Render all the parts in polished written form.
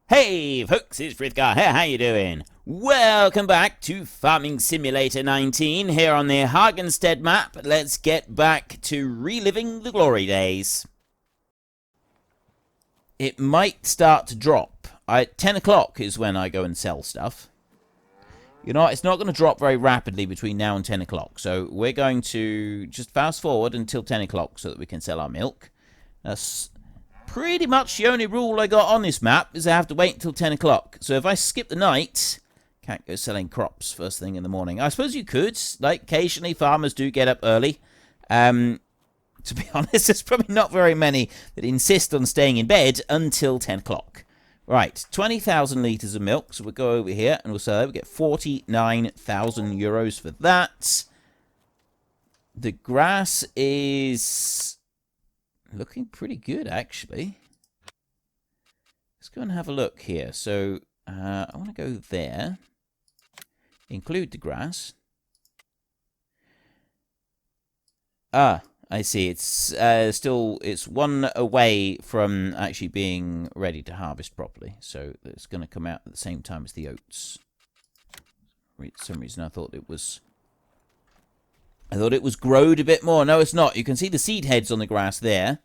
Hey folks, it's Frithgar here, how you doing? Welcome back to Farming Simulator 19 here on the Hagenstedt map. Let's get back to reliving the glory days. It might start to drop. 10 o'clock is when I go and sell stuff. You know, it's not going to drop very rapidly between now and 10 o'clock. So we're going to just fast forward until 10 o'clock so that we can sell our milk. That's pretty much the only rule I got on this map is I have to wait until 10 o'clock. So if I skip the night, can't go selling crops first thing in the morning. I suppose you could. Like, occasionally farmers do get up early. To be honest, there's probably not very many that insist on staying in bed until 10 o'clock. Right, 20,000 litres of milk. So we'll go over here and we'll sell it. We'll get 49,000 euros for that. The grass is looking pretty good, actually. Let's go and have a look here. So, I want to go there. Include the grass. Ah, I see. It's it's one away from actually being ready to harvest properly. So, it's going to come out at the same time as the oats. For some reason, I thought it was growed a bit more. No, it's not. You can see the seed heads on the grass there.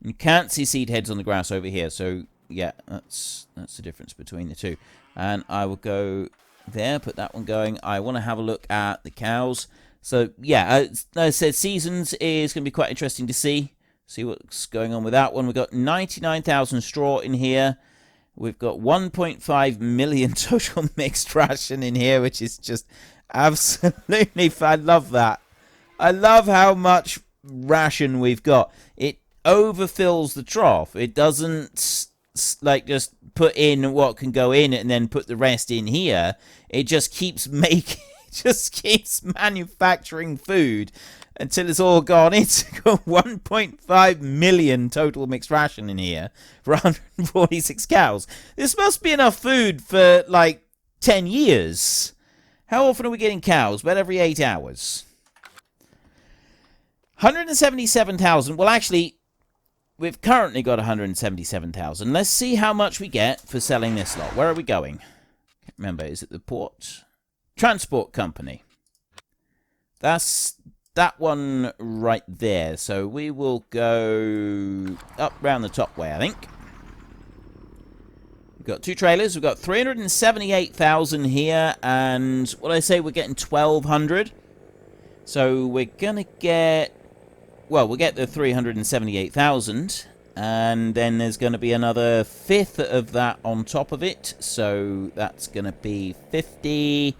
You can't see seed heads on the grass over here. So, yeah, that's the difference between the two. And I will go there, put that one going. I want to have a look at the cows. So, yeah, as I said, seasons is going to be quite interesting to see. See what's going on with that one. We've got 99,000 straw in here. We've got 1.5 million total mixed ration in here, which is just absolutely, I love that. I love how much ration we've got. It overfills the trough. It doesn't like just put in what can go in and then put the rest in here. It just keeps manufacturing food until it's all gone. It's got 1.5 million total mixed ration in here for 146 cows. This must be enough food for like 10 years. How often are we getting cows? About every 8 hours. 177,000. Well, actually, we've currently got 177,000. Let's see how much we get for selling this lot. Where are we going? Can't remember. Is it the port? Transport company. That's that one right there. So we will go up round the top way, I think. We've got 2 trailers. We've got 378,000 here. And what I say, we're getting 1,200. So we're going to get... Well, we'll get the 378,000. And then there's going to be another fifth of that on top of it. So that's going to be 50.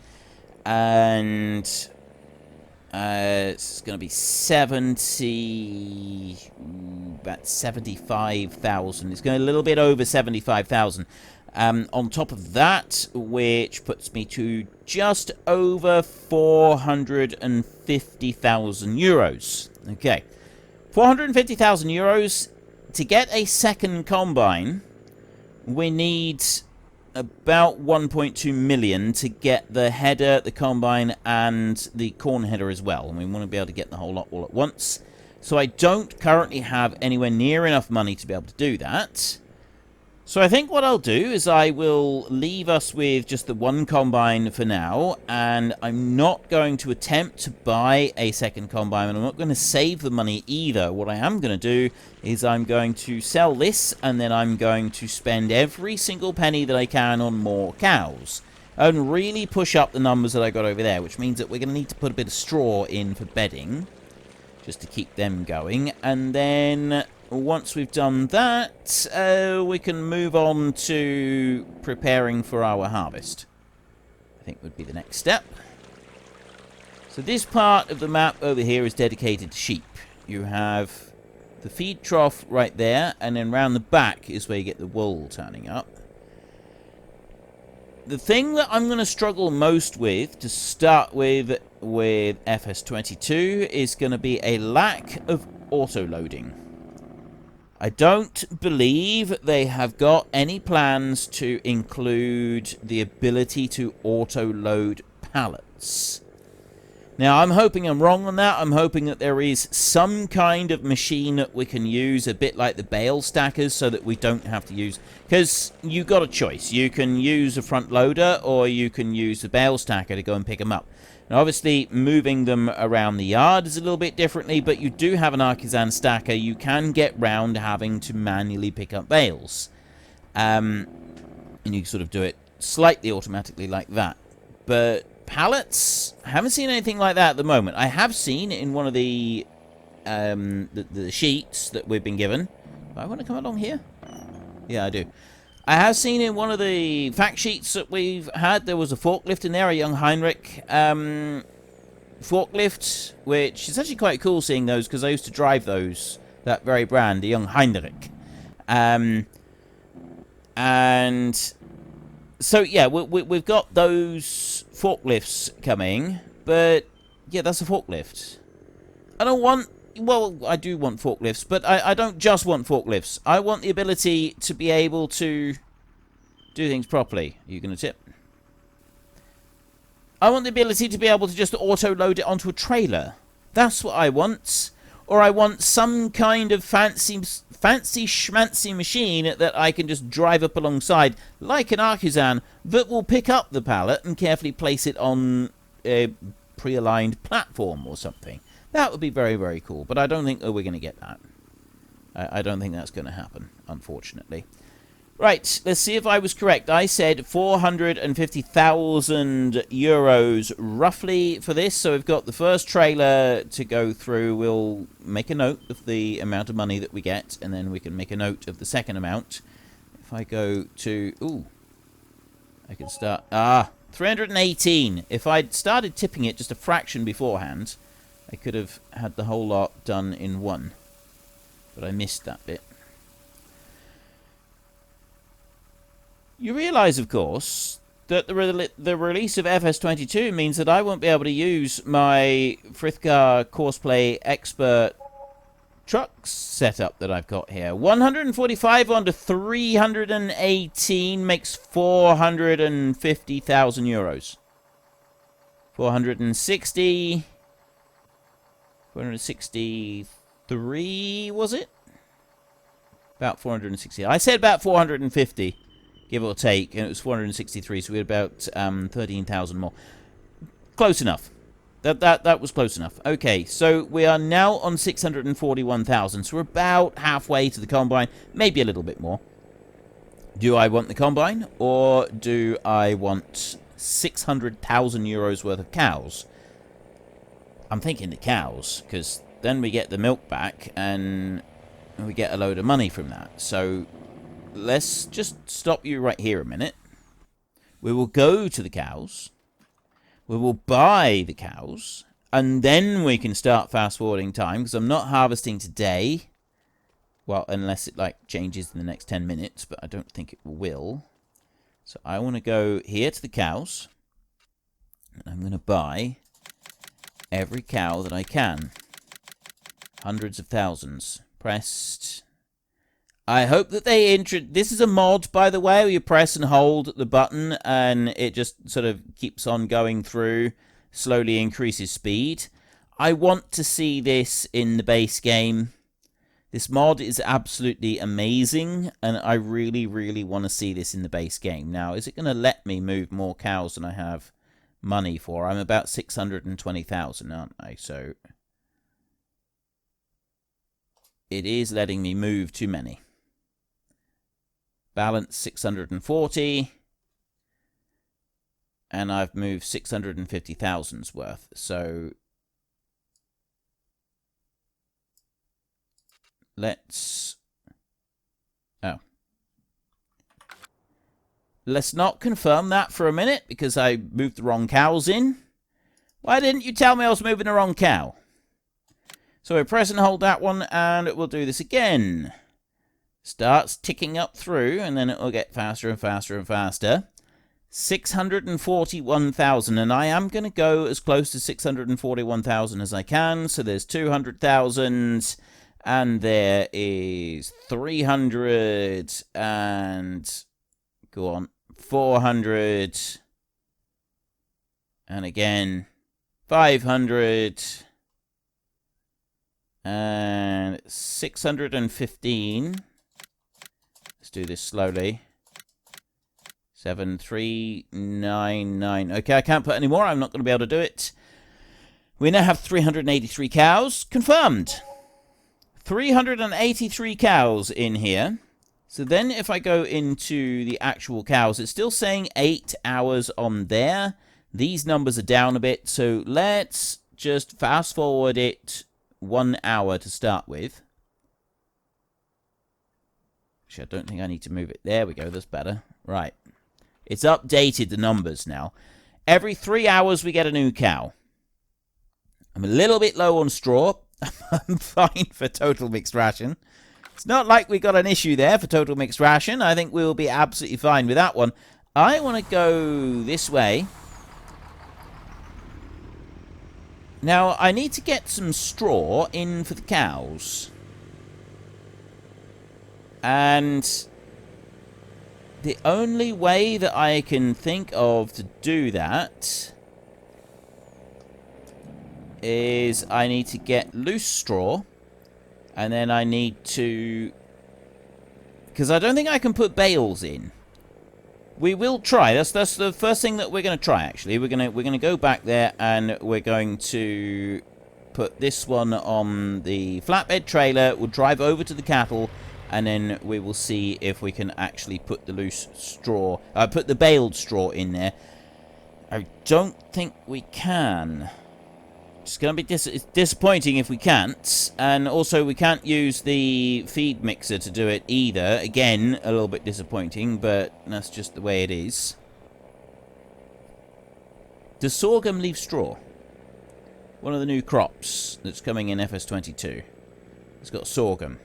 And it's going to be 70. About 75,000. It's going a little bit over 75,000. On top of that, which puts me to just over 450,000 euros. Okay, 450,000 euros. To get a second combine, we need about 1.2 million to get the header, the combine, and the corn header as well. And we want to be able to get the whole lot all at once. So I don't currently have anywhere near enough money to be able to do that. So I think what I'll do is I will leave us with just the one combine for now, and I'm not going to attempt to buy a second combine, and I'm not going to save the money either. What I am going to do is I'm going to sell this, and then I'm going to spend every single penny that I can on more cows, and really push up the numbers that I got over there, which means that we're going to need to put a bit of straw in for bedding, just to keep them going, and then once we've done that, we can move on to preparing for our harvest. I think would be the next step. So this part of the map over here is dedicated to sheep. You have the feed trough right there, and then round the back is where you get the wool turning up. The thing that I'm going to struggle most with, to start with FS22, is going to be a lack of auto-loading. I don't believe they have got any plans to include the ability to auto-load pallets. Now, I'm hoping I'm wrong on that. I'm hoping that there is some kind of machine that we can use, a bit like the bale stackers, so that we don't have to use... Because you've got a choice. You can use a front loader, or you can use the bale stacker to go and pick them up. Now, obviously, moving them around the yard is a little bit differently, but you do have an artisan stacker. You can get round having to manually pick up bales. And you sort of do it slightly automatically like that. But... pallets, I haven't seen anything like that at the moment. I have seen in one of the sheets that we've been given. Do I want to come along here? Yeah, I do. I have seen in one of the fact sheets that we've had, there was a forklift in there, a young Heinrich forklift, which is actually quite cool seeing those, because I used to drive those, that very brand, the young Heinrich. And... so, yeah, we've got those forklifts coming, but, yeah, that's a forklift. I don't want... well, I do want forklifts, but I don't just want forklifts. I want the ability to be able to do things properly. Are you going to tip? I want the ability to be able to just auto-load it onto a trailer. That's what I want. Or I want some kind of fancy schmancy machine that I can just drive up alongside, like an artisan, that will pick up the pallet and carefully place it on a pre-aligned platform or something. That would be very, very cool, but I don't think we're going to get that. I don't think that's going to happen, unfortunately. Right, let's see if I was correct. I said 450,000 euros roughly for this. So we've got the first trailer to go through. We'll make a note of the amount of money that we get, and then we can make a note of the second amount. If I go to... ooh. I can start... 318. If I'd started tipping it just a fraction beforehand, I could have had the whole lot done in one. But I missed that bit. You realise, of course, that the release of FS22 means that I won't be able to use my Frithgar Courseplay Expert trucks setup that I've got here. 145 onto 318 makes 450,000 euros. 463, was it? About 460. I said about 450. Give or take, and it was 463, so we had about 13,000 more. Close enough. That was close enough. Okay, so we are now on 641,000, so we're about halfway to the combine, maybe a little bit more. Do I want the combine, or do I want 600,000 euros worth of cows? I'm thinking the cows, because then we get the milk back, and we get a load of money from that. So... let's just stop you right here a minute. We will go to the cows. We will buy the cows. And then we can start fast-forwarding time, because I'm not harvesting today. Well, unless it, like, changes in the next 10 minutes, but I don't think it will. So I want to go here to the cows. And I'm going to buy every cow that I can. Hundreds of thousands. Pressed... I hope that they this is a mod, by the way, where you press and hold the button and it just sort of keeps on going through, slowly increases speed. I want to see this in the base game. This mod is absolutely amazing, and I really, really want to see this in the base game. Now, is it going to let me move more cows than I have money for? I'm about 620,000, aren't I? So it is letting me move too many. Balance 640, and I've moved 650,000's worth. So let's not confirm that for a minute, because I moved the wrong cows in. Why didn't you tell me I was moving the wrong cow? So we press and hold that one, and it will do this again. Starts ticking up through, and then it will get faster and faster and faster. 641,000, and I am going to go as close to 641,000 as I can. So there's 200,000, and there is 300, and go on, 400, and again 500 and 615. Let's do this slowly. 7399. Okay, I can't put any more. I'm not going to be able to do it. We now have 383 cows. Confirmed. 383 cows in here. So then if I go into the actual cows, it's still saying 8 hours on there. These numbers are down a bit, so let's just fast forward it 1 hour to start with. Actually, I don't think I need to move it. There we go, that's better. Right. It's updated the numbers now. Every 3 hours we get a new cow. I'm a little bit low on straw. I'm fine for total mixed ration. It's not like we got an issue there for total mixed ration. I think we'll be absolutely fine with that one. I want to go this way. Now, I need to get some straw in for the cows. And the only way that I can think of to do that is I need to get loose straw. And then I need to... because I don't think I can put bales in. We will try. That's the first thing that we're going to try, actually. We're going to go back there and we're going to put this one on the flatbed trailer. We'll drive over to the cattle and then we will see if we can actually put the loose straw... put the baled straw in there. I don't think we can. It's going to be it's disappointing if we can't. And also, we can't use the feed mixer to do it either. Again, a little bit disappointing, but that's just the way it is. Does sorghum leave straw? One of the new crops that's coming in FS22. It's got sorghum.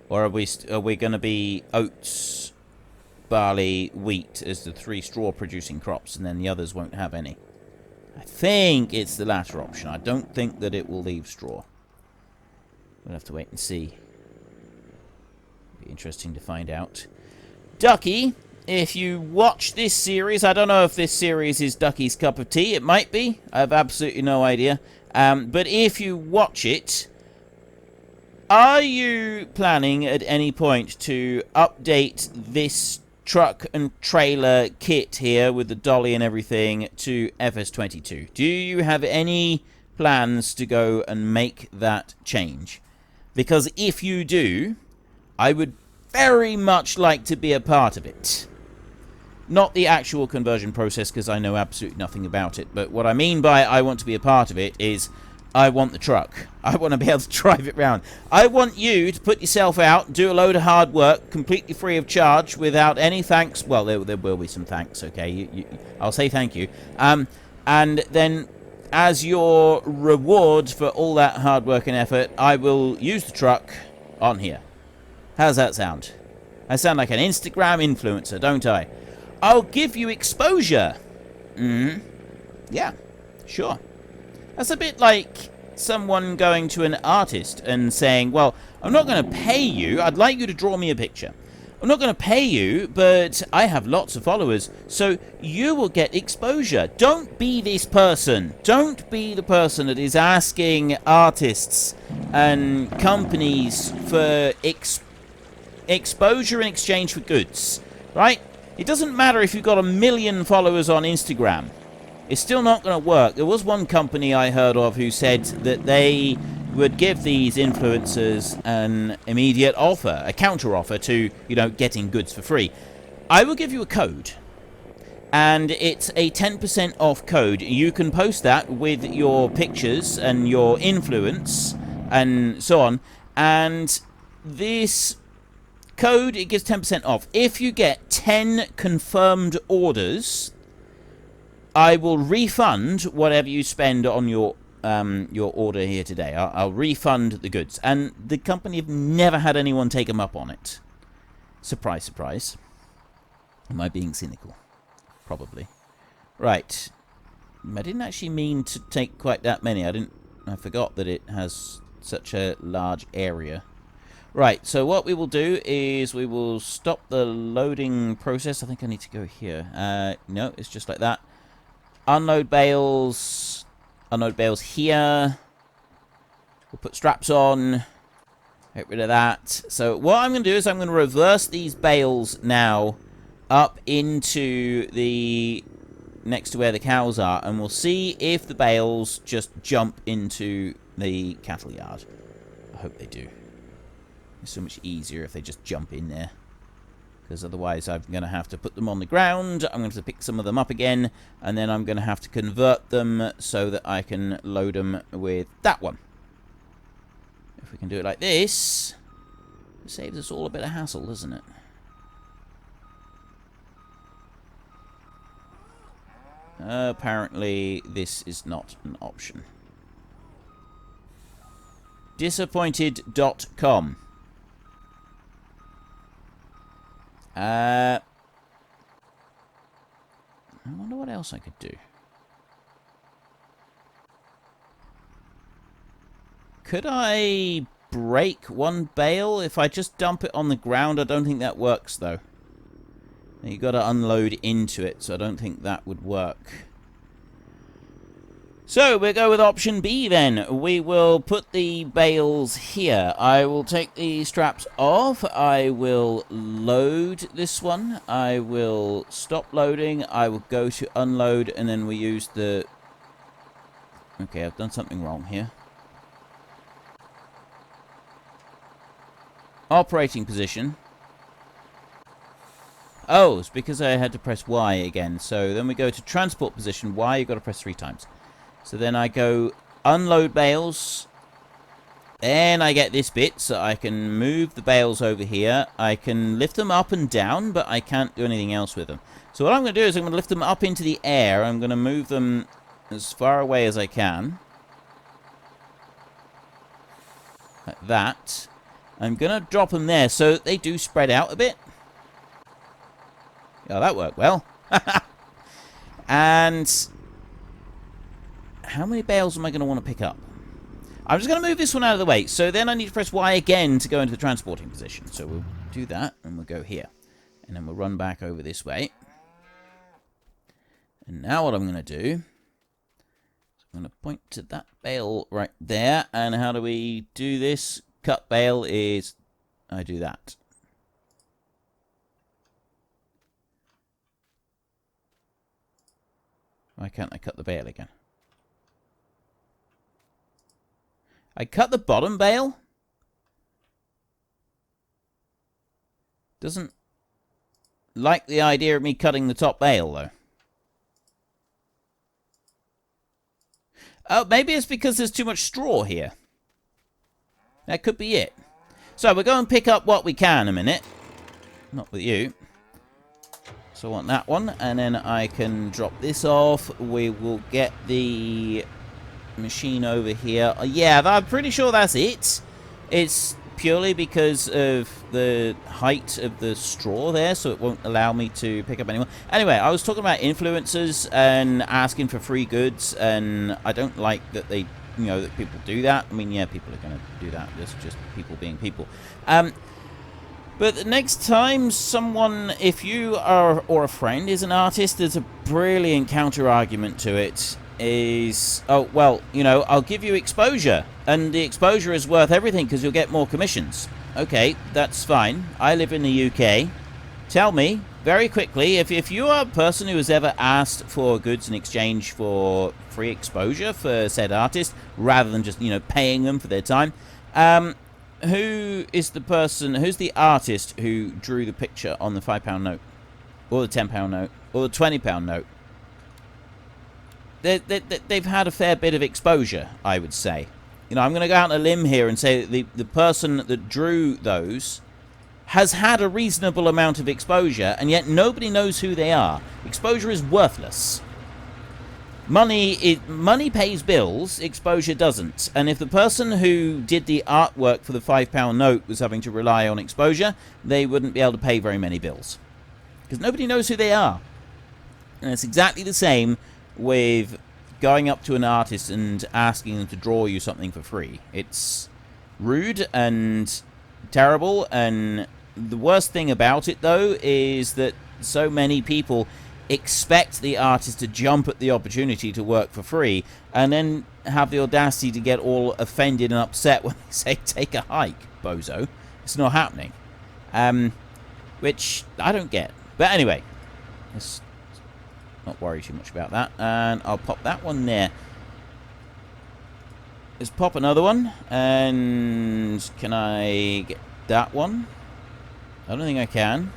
Or are we going to be oats, barley, wheat as the 3 straw-producing crops, and then the others won't have any? I think it's the latter option. I don't think that it will leave straw. We'll have to wait and see. Be interesting to find out. Ducky, if you watch this series, I don't know if this series is Ducky's cup of tea. It might be. I have absolutely no idea. But if you watch it, are you planning at any point to update this truck and trailer kit here with the dolly and everything to FS22? Do you have any plans to go and make that change? Because if you do, I would very much like to be a part of it. Not the actual conversion process, because I know absolutely nothing about it, but what I mean by I want to be a part of it is I want the truck. I want to be able to drive it round. I want you to put yourself out, do a load of hard work, completely free of charge, without any thanks. Well, there will be some thanks, okay? I'll say thank you. And then, as your reward for all that hard work and effort, I will use the truck on here. How's that sound? I sound like an Instagram influencer, don't I? I'll give you exposure. Yeah, sure. That's a bit like someone going to an artist and saying, well, I'm not going to pay you. I'd like you to draw me a picture. I'm not going to pay you, but I have lots of followers, so you will get exposure. Don't be this person. Don't be the person that is asking artists and companies for exposure in exchange for goods, right? It doesn't matter if you've got 1 million followers on Instagram. It's still not going to work. There was one company I heard of who said that they would give these influencers an immediate offer, a counter offer to, you know, getting goods for free. I will give you a code, and it's a 10% off code. You can post that with your pictures and your influence and so on, and this code, it gives 10% off. If you get 10 confirmed orders, I will refund whatever you spend on your order here today. I'll refund the goods. And the company have never had anyone take them up on it. Surprise, surprise. Am I being cynical? Probably. Right. I didn't actually mean to take quite that many. I forgot that it has such a large area. Right, so what we will do is we will stop the loading process. I think I need to go here. No, it's just like that. Unload bales. Unload bales here. We'll put straps on. Get rid of that. So what I'm going to do is I'm going to reverse these bales now up into the next to where the cows are, and we'll see if the bales just jump into the cattle yard. I hope they do. It's so much easier if they just jump in there, because otherwise I'm going to have to put them on the ground. I'm going to have to pick some of them up again, and then I'm going to have to convert them so that I can load them with that one. If we can do it like this, it saves us all a bit of hassle, doesn't it? Apparently, this is not an option. Disappointed.com. I wonder what else I could do. Could I break one bale if I just dump it on the ground? I don't think that works, though. You got to unload into it, so I don't think that would work. So we'll go with option B then. We will put the bales here. I will take the straps off. I will load this one. I will stop loading. I will go to unload, and then we use the... Okay, I've done something wrong here. Operating position. Oh, it's because I had to press Y again. So then we go to transport position. Y, you've got to press 3 times. So then I go unload bales. Then I get this bit, so I can move the bales over here. I can lift them up and down, but I can't do anything else with them. So what I'm going to do is I'm going to lift them up into the air. I'm going to move them as far away as I can. Like that. I'm going to drop them there so that they do spread out a bit. Oh, that worked well. And how many bales am I going to want to pick up? I'm just going to move this one out of the way. So then I need to press Y again to go into the transporting position. So we'll do that, and we'll go here. And then we'll run back over this way. And now what I'm going to do is I'm going to point to that bale right there. And how do we do this? Cut bale is... I do that. Why can't I cut the bale again? I cut the bottom bale? Doesn't like the idea of me cutting the top bale, though. Oh, maybe it's because there's too much straw here. That could be it. So we'll go and pick up what we can in a minute. Not with you. So I want that one, and then I can drop this off. We will get the machine over here. Yeah, I'm pretty sure that's it. It's purely because of the height of the straw there, so it won't allow me to pick up anyone. Anyway, I was talking about influencers and asking for free goods, and I don't like that they, you know, that people do that. I mean, yeah, people are going to do that. It's just people being people. But the next time someone, if you are, or a friend is an artist, there's a brilliant counter-argument to it. Is, oh, well, you know, I'll give you exposure. And the exposure is worth everything because you'll get more commissions. Okay, that's fine. I live in the UK. Tell me, very quickly, if you are a person who has ever asked for goods in exchange for free exposure for said artist, rather than just, you know, paying them for their time, who is the person, who's the artist who drew the picture on the £5 note? Or the £10 note? Or the £20 note? They've had a fair bit of exposure, I would say. You know, I'm going to go out on a limb here and say that the person that drew those has had a reasonable amount of exposure, and yet nobody knows who they are. Exposure is worthless. Money pays bills, exposure doesn't. And if the person who did the artwork for the £5 note was having to rely on exposure, they wouldn't be able to pay very many bills. Because nobody knows who they are. And it's exactly the same with going up to an artist and asking them to draw you something for free. It's rude and terrible, and the worst thing about it, though, is that so many people expect the artist to jump at the opportunity to work for free, and then have the audacity to get all offended and upset when they say, take a hike, bozo. It's not happening. Which I don't get. But anyway, let's not worry too much about that. And I'll pop that one there. Let's pop another one. And can I get that one? I don't think I can.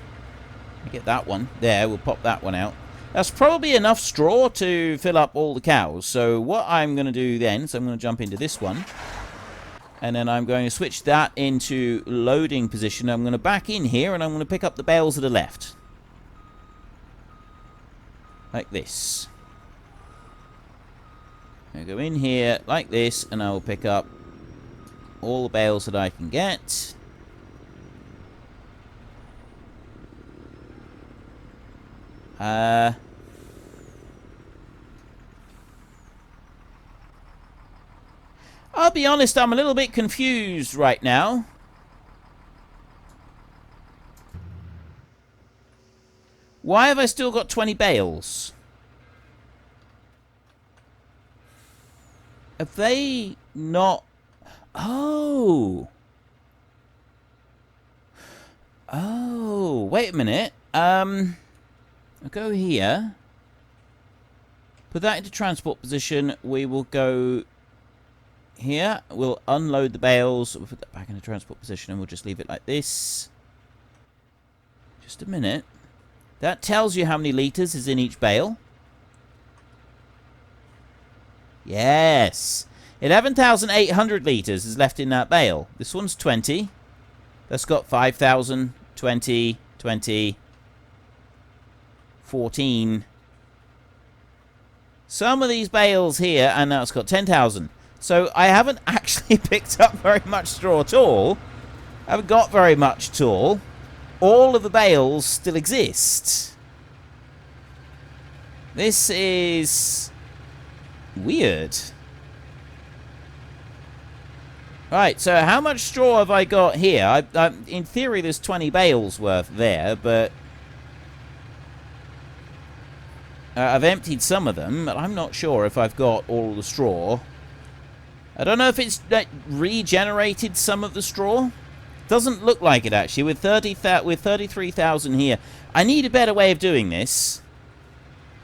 I get that one. There, we'll pop that one out. That's probably enough straw to fill up all the cows. So what I'm going to do then, so I'm going to jump into this one. And then I'm going to switch that into loading position. I'm going to back in here and I'm going to pick up the bales to the left. Like this. I go in here like this and I will pick up all the bales that I can get. I'll be honest, I'm a little bit confused right now. Why have I still got 20 bales? Have they not... Oh. Oh, wait a minute. I'll go here. Put that into transport position. We will go... here, we'll unload the bales. We'll put that back into transport position and we'll just leave it like this. Just a minute. That tells you how many litres is in each bale. Yes. 11,800 litres is left in that bale. This one's 20. That's got 5,000, 20, 20, 14. Some of these bales here, and now it's got 10,000. So I haven't actually picked up very much straw at all. I haven't got very much at all. All of the bales still exist. This is weird. Right, so how much straw have I got here? In theory, there's 20 bales worth there, but... I've emptied some of them, but I'm not sure if I've got all the straw. I don't know if it's regenerated some of the straw. Doesn't look like it, actually, with 33,000 here. I need a better way of doing this.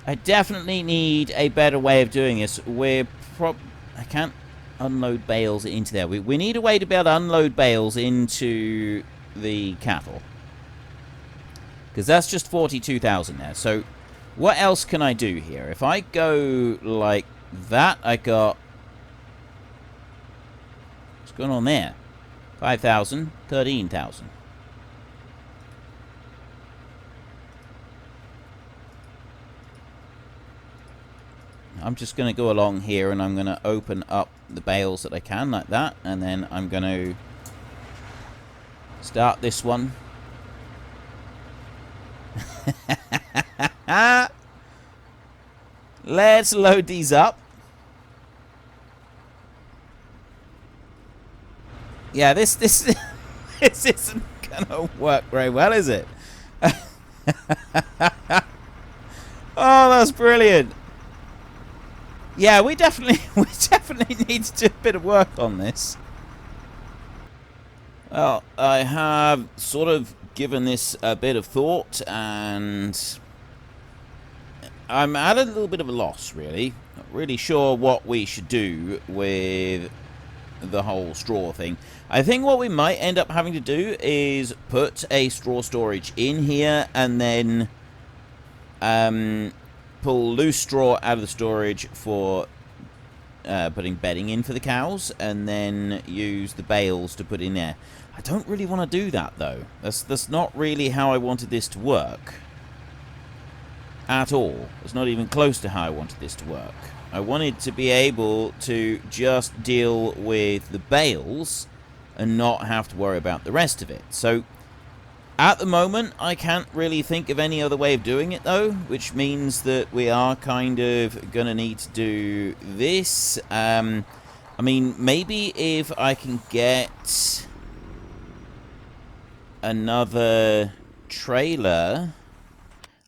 I definitely need a better way of doing this. I can't unload bales into there. We need a way to be able to unload bales into the cattle. Because that's just 42,000 there. So what else can I do here? If I go like that, I got... what's going on there? 5,000, 13,000. I'm just going to go along here and I'm going to open up the bales that I can like that. And then I'm going to start this one. Let's load these up. Yeah, this isn't gonna work very well, is it? Oh, that's brilliant. Yeah, we definitely need to do a bit of work on this. Well, I have sort of given this a bit of thought, and I'm at a little bit of a loss, really. Not really sure what we should do with the whole straw thing. I think what we might end up having to do is put a straw storage in here and then pull loose straw out of the storage for putting bedding in for the cows, and then use the bales to put in there. I don't really want to do that, though. That's not really how I wanted this to work at all. It's not even close to how I wanted this to work. I wanted to be able to just deal with the bales and not have to worry about the rest of it. So at the moment, I can't really think of any other way of doing it, though, which means that we are kind of going to need to do this. I mean, maybe if I can get another trailer.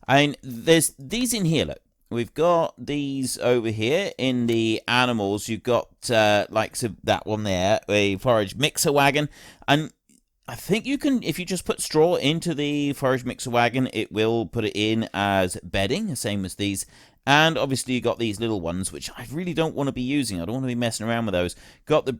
I mean, there's these in here, look. We've got these over here in the animals. You've got, like that one there, a forage mixer wagon. And I think you can, if you just put straw into the forage mixer wagon, it will put it in as bedding, the same as these. And obviously you got these little ones, which I really don't want to be using. I don't want to be messing around with those. Got the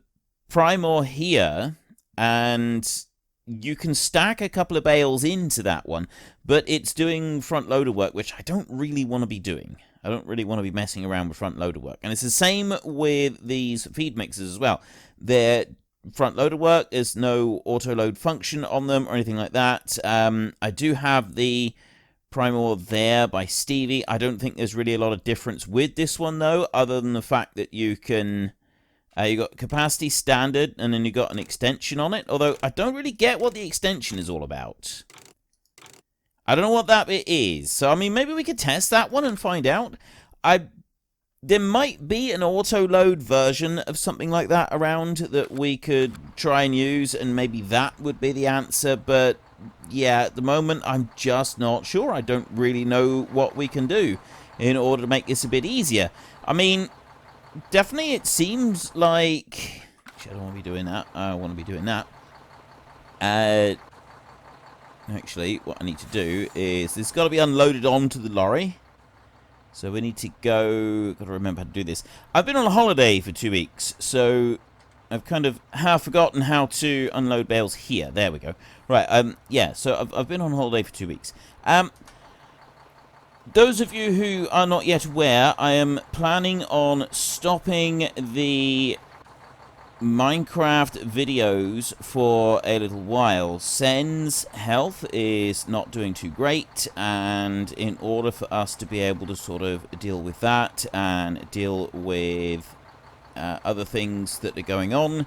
Primor here, and you can stack a couple of bales into that one, but it's doing front loader work, which I don't really want to be doing. I don't really want to be messing around with front loader work. And it's the same with these feed mixers as well. They're front loader work. There's no auto load function on them or anything like that. I do have the Primor there by Stevie. I don't think there's really a lot of difference with this one, though, other than the fact that you can... you got capacity standard, and then you got an extension on it. Although, I don't really get what the extension is all about. I don't know what that bit is. So, I mean, maybe we could test that one and find out. There might be an auto-load version of something like that around that we could try and use, and maybe that would be the answer. But, yeah, at the moment, I'm just not sure. I don't really know what we can do in order to make this a bit easier. I mean... definitely, it seems like... actually, I don't want to be doing that. I want to be doing that. Actually, what I need to do is... this has got to be unloaded onto the lorry. So we need to go... got to remember how to do this. I've been on a holiday for 2 weeks, so I've kind of half forgotten how to unload bales here. There we go. Right, yeah, so I've been on holiday for 2 weeks. Those of you who are not yet aware, I am planning on stopping the Minecraft videos for a little while. Sen's health is not doing too great, and in order for us to be able to sort of deal with that and deal with other things that are going on,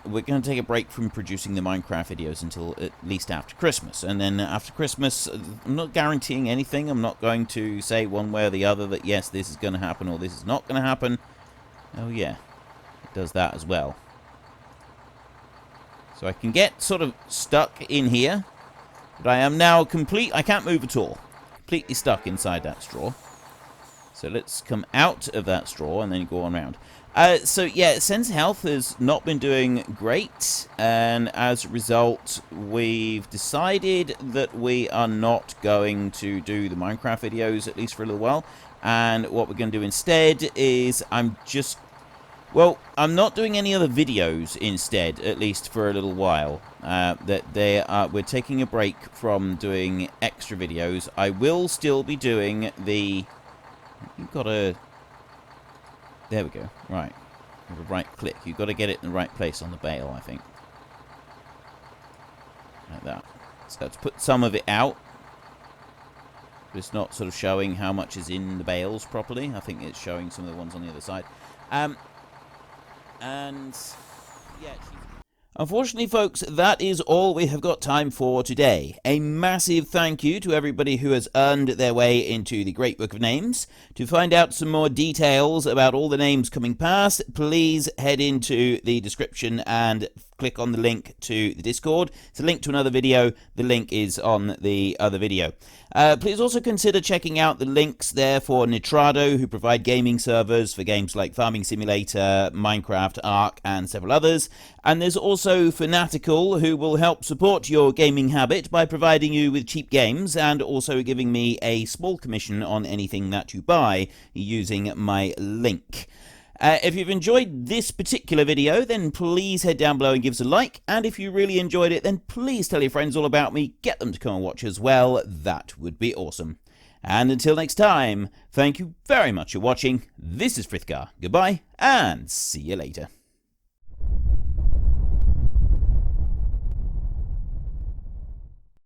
we're going to take a break from producing the Minecraft videos until at least after Christmas. And then after Christmas, I'm not guaranteeing anything. I'm not going to say one way or the other that, yes, this is going to happen or this is not going to happen. Oh, yeah. It does that as well. So I can get sort of stuck in here. But I am now I can't move at all. Completely stuck inside that straw. So let's come out of that straw and then go on around. So, yeah, Sen's health has not been doing great, and as a result, we've decided that we are not going to do the Minecraft videos, at least for a little while, and what we're going to do instead is I'm not doing any other videos instead, at least for a little while. We're taking a break from doing extra videos. I will still be doing the... you've got to... there we go. Right. With a right click. You've got to get it in the right place on the bale, I think. Like that. So let's put some of it out. But it's not sort of showing how much is in the bales properly. I think it's showing some of the ones on the other side. And... yeah... unfortunately, folks, that is all we have got time for today. A massive thank you to everybody who has earned their way into the Great Book of Names. To find out some more details about all the names coming past, please head into the description and click on the link to the Discord. It's a link to another video. The link is on the other video. Please also consider checking out the links there for Nitrado, who provide gaming servers for games like Farming Simulator, Minecraft, Ark, and several others. And there's also Fanatical, who will help support your gaming habit by providing you with cheap games and also giving me a small commission on anything that you buy using my link. If you've enjoyed this particular video, then please head down below and give us a like. And if you really enjoyed it, then please tell your friends all about me. Get them to come and watch as well. That would be awesome. And until next time, thank you very much for watching. This is Frithgar. Goodbye, and see you later.